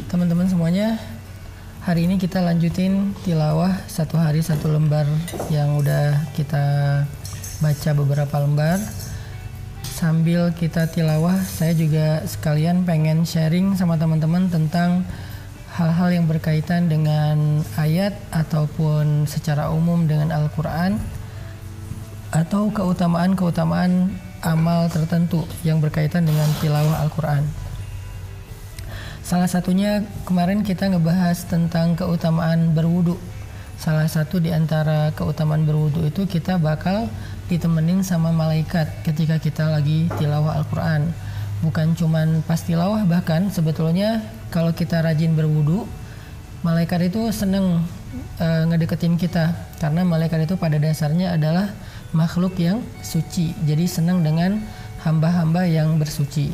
Teman-teman semuanya, hari ini kita lanjutin tilawah satu hari satu lembar yang udah kita baca beberapa lembar. Sambil kita tilawah, saya juga sekalian pengen sharing sama teman-teman tentang hal-hal yang berkaitan dengan ayat ataupun secara umum dengan Al-Quran, atau keutamaan-keutamaan amal tertentu yang berkaitan dengan tilawah Al-Quran. Salah satunya kemarin kita ngebahas tentang keutamaan berwudu. Salah satu di antara keutamaan berwudu itu kita bakal ditemenin sama malaikat ketika kita lagi tilawah Al-Quran. Bukan cuman pas tilawah, bahkan sebetulnya kalau kita rajin berwudu, malaikat itu seneng ngedeketin kita, karena malaikat itu pada dasarnya adalah makhluk yang suci, jadi senang dengan hamba-hamba yang bersuci.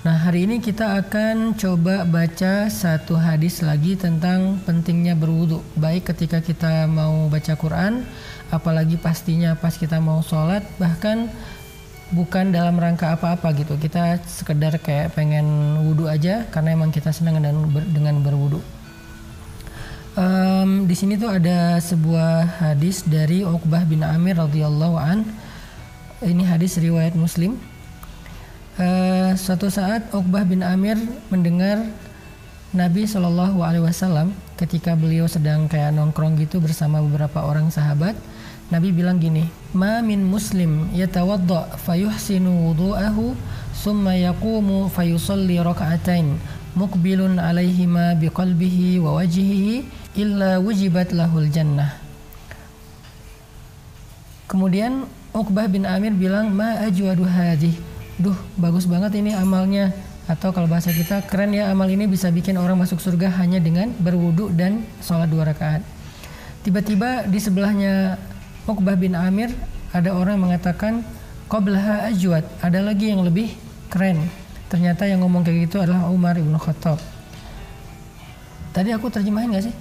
Nah, hari ini kita akan coba baca satu hadis lagi tentang pentingnya berwudu, baik ketika kita mau baca Quran, apalagi pastinya pas kita mau sholat, bahkan bukan dalam rangka apa-apa gitu, kita sekedar kayak pengen wudu aja karena emang kita senang dengan berwudu. Di sini tuh ada sebuah hadis dari Uqbah bin Amir radhiyallahu an. Ini hadis riwayat Muslim. Suatu saat Uqbah bin Amir mendengar Nabi SAW ketika beliau sedang kayak nongkrong gitu bersama beberapa orang sahabat. Nabi bilang gini, "Ma min muslim yatawadda fayuhsinu wudu'ahu summa yaqumu fayusalli raka'atain muqbilun 'alaihima biqalbihi wa wajhihi illa wujibat lahul jannah." Kemudian Uqbah bin Amir bilang, "Ma ajwadu hadih." Duh, bagus banget ini amalnya. Atau kalau bahasa kita, keren ya, amal ini bisa bikin orang masuk surga hanya dengan berwudu dan sholat 2 rakaat. Tiba-tiba di sebelahnya Uqbah bin Amir ada orang yang mengatakan, "Qablaha ajwad." Ada lagi yang lebih keren. Ternyata yang ngomong kayak gitu adalah Umar ibn Khattab. Tadi aku terjemahin gak sih?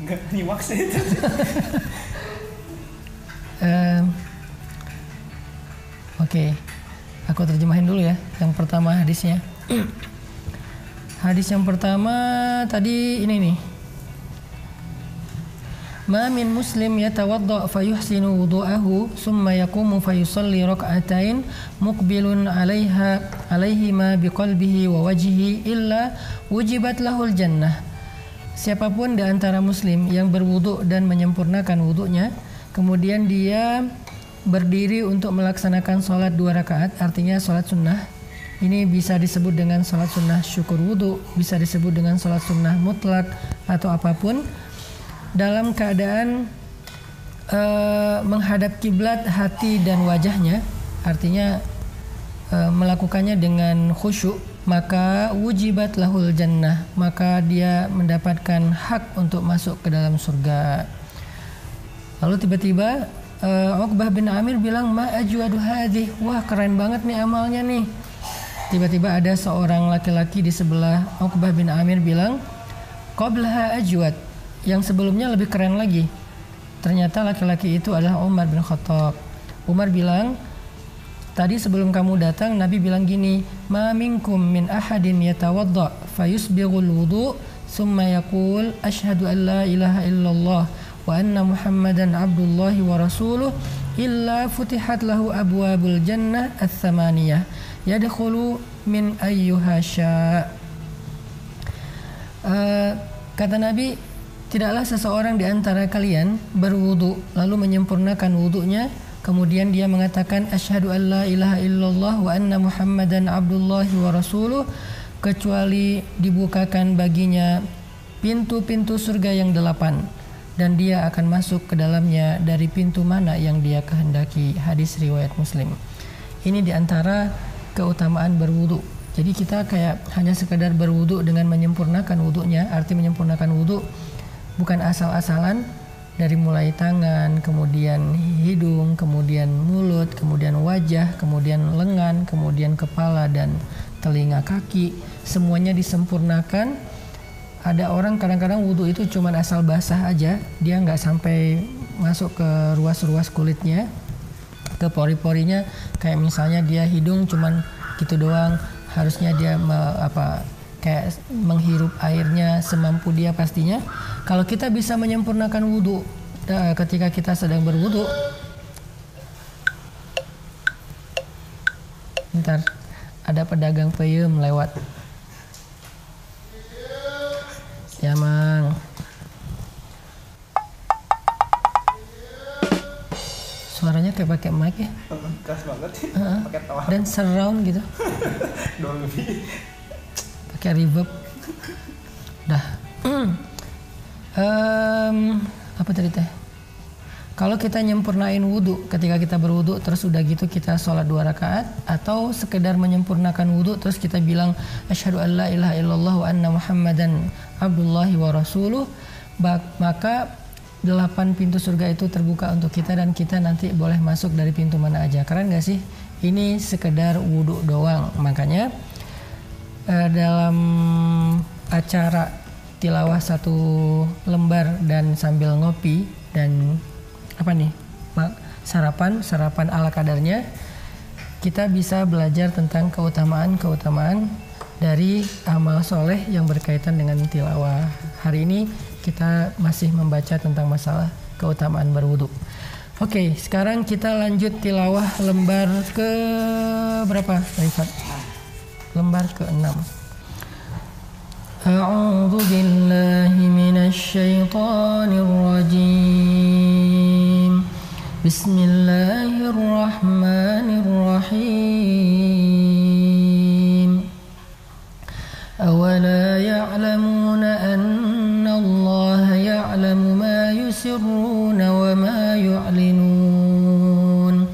Enggak nyimak sih itu. Oke, aku terjemahin dulu ya. Yang pertama hadisnya. Hadis yang pertama tadi ini nih. Ma min muslim yatawadda fayuhsinu wudu'ahu summa yaqumu fayusalli rak'atain muqbilun 'alaihima biqalbihi wa wajhihi illa wujibat lahul jannah. Siapapun di antara muslim yang berwudu dan menyempurnakan wudunya, kemudian dia berdiri untuk melaksanakan sholat 2 rakaat, artinya sholat sunnah. Ini bisa disebut dengan sholat sunnah syukur wudu, bisa disebut dengan sholat sunnah mutlak atau apapun, dalam keadaan menghadap kiblat hati dan wajahnya, artinya melakukannya dengan khusyuk, maka wujibat lahul jannah, maka dia mendapatkan hak untuk masuk ke dalam surga. Lalu tiba-tiba Uqbah bin Amir bilang, "Ma ajwadu hadih." Wah, keren banget nih amalnya nih. Tiba-tiba ada seorang laki-laki di sebelah Uqbah bin Amir bilang, "Qablaha ajwad." Yang sebelumnya lebih keren lagi. Ternyata laki-laki itu adalah Umar bin Khattab. Umar bilang, "Tadi sebelum kamu datang, Nabi bilang gini, ma minkum min ahadin yatawadda fayusbighul wudu summa yaqul asyhadu an la ilaha illallah wa anna muhammadan abdullahi wa rasuluh illa futihat lahu abwabul jannah ats-tsamaniyah yadkhulu min ayyuha sya'." Kata Nabi, tidaklah seseorang di antara kalian berwudu lalu menyempurnakan wudunya, kemudian dia mengatakan asyhadu an la ilaha illallah wa anna muhammadan abdullahi wa rasuluh, kecuali dibukakan baginya pintu-pintu surga yang 8 dan dia akan masuk ke dalamnya dari pintu mana yang dia kehendaki. Hadis riwayat Muslim. Ini di antara keutamaan berwudu. Jadi kita kayak hanya sekedar berwudu dengan menyempurnakan wudunya. Arti menyempurnakan wudu bukan asal-asalan, dari mulai tangan, kemudian hidung, kemudian mulut, kemudian wajah, kemudian lengan, kemudian kepala dan telinga kaki, semuanya disempurnakan. Ada orang kadang-kadang wudu itu cuma asal basah aja, dia nggak sampai masuk ke ruas-ruas kulitnya, ke pori-porinya. Kayak misalnya dia hidung cuman gitu doang, harusnya dia kayak menghirup airnya semampu dia pastinya. Kalau kita bisa menyempurnakan wudhu ketika kita sedang berwudhu, bentar, ada pedagang peyem lewat. Ya mang. Suaranya kayak pakai mic ya. Keras banget sih. Pakai tawa. Dan surround gitu. Dolby. Pakai reverb. Dah. Apa tadi teh? Kalau kita nyempurnain wudhu ketika kita berwudhu terus udah gitu kita sholat 2 rakaat, atau sekedar menyempurnakan wudhu terus kita bilang asyhadu an la ilaha illallah wa anna muhammadan abdullahi wa rasuluh, maka 8 pintu surga itu terbuka untuk kita dan kita nanti boleh masuk dari pintu mana aja. Keren gak sih? Ini sekedar wudhu doang. Makanya dalam acara tilawah 1 lembar dan sambil ngopi dan apa nih, sarapan ala kadarnya, kita bisa belajar tentang keutamaan dari amal soleh yang berkaitan dengan tilawah. Hari ini kita masih membaca tentang masalah keutamaan berwudu. Oke, sekarang kita lanjut tilawah lembar ke berapa, Rifat? Lembar ke-6. A'udzu billahi minasy syaithanir rajim. Bismillahirrahmanirrahim. Awala ya'lamuna anna Allah ya'lamu ma yusirruna wa ma yu'linun.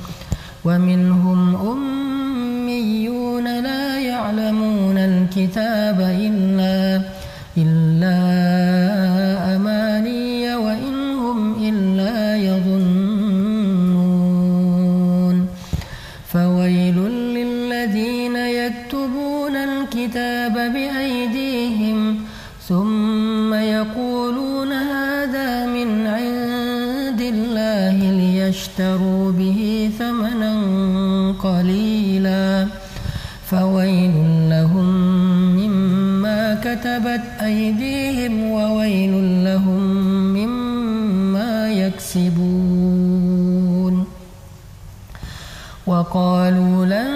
Wa minhum ummiyuna la ya'lamuna al-kitaba illa amaniya wa inhum illa yadhunnun. Fawailul lilladhina yaktubuna al-kitaba biaydihim thumma yaquluna hadha min 'indillahi liyashtaru bihi thamanan qalila. Fawailul lahum كتبت أيديهم وويل لهم مما يكسبون. وقالوا لن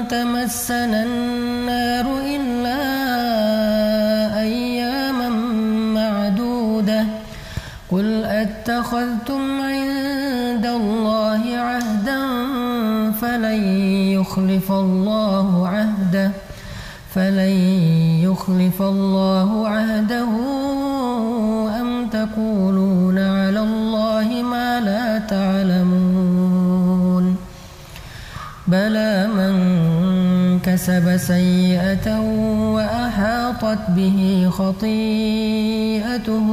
تمسنا النار إلا أياما معدودة قل أتخذتم عند الله عهدا فلن يخلف الله عهده أم تقولون على الله ما لا تعلمون. بلى من كسب سيئة وأحاطت به خطيئته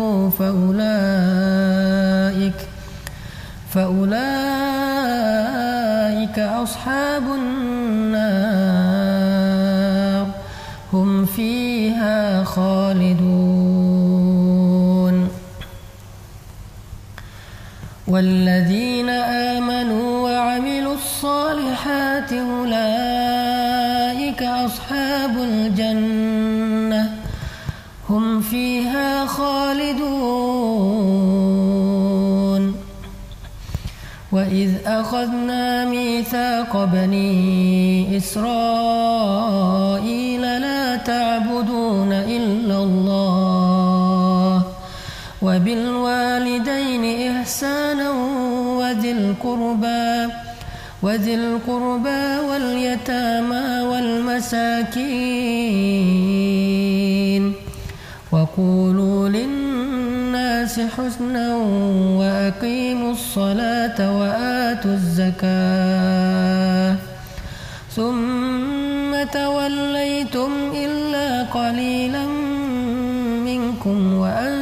فأولئك أصحاب النار هم فيها خالدون. والذين آمنوا وعملوا الصالحات أولئك أصحاب الجنة هم فيها خالدون. وإذ أخذنا ميثاق بني إسرائيل لا تعبدون إلا الله وبالوالدين إحسانا وذي القربى واليتامى والمساكين وقولوا للناس حسنا وأقيموا الصلاة وآتوا الزكاة ثم توليتم إلا قليلا منكم وأنتم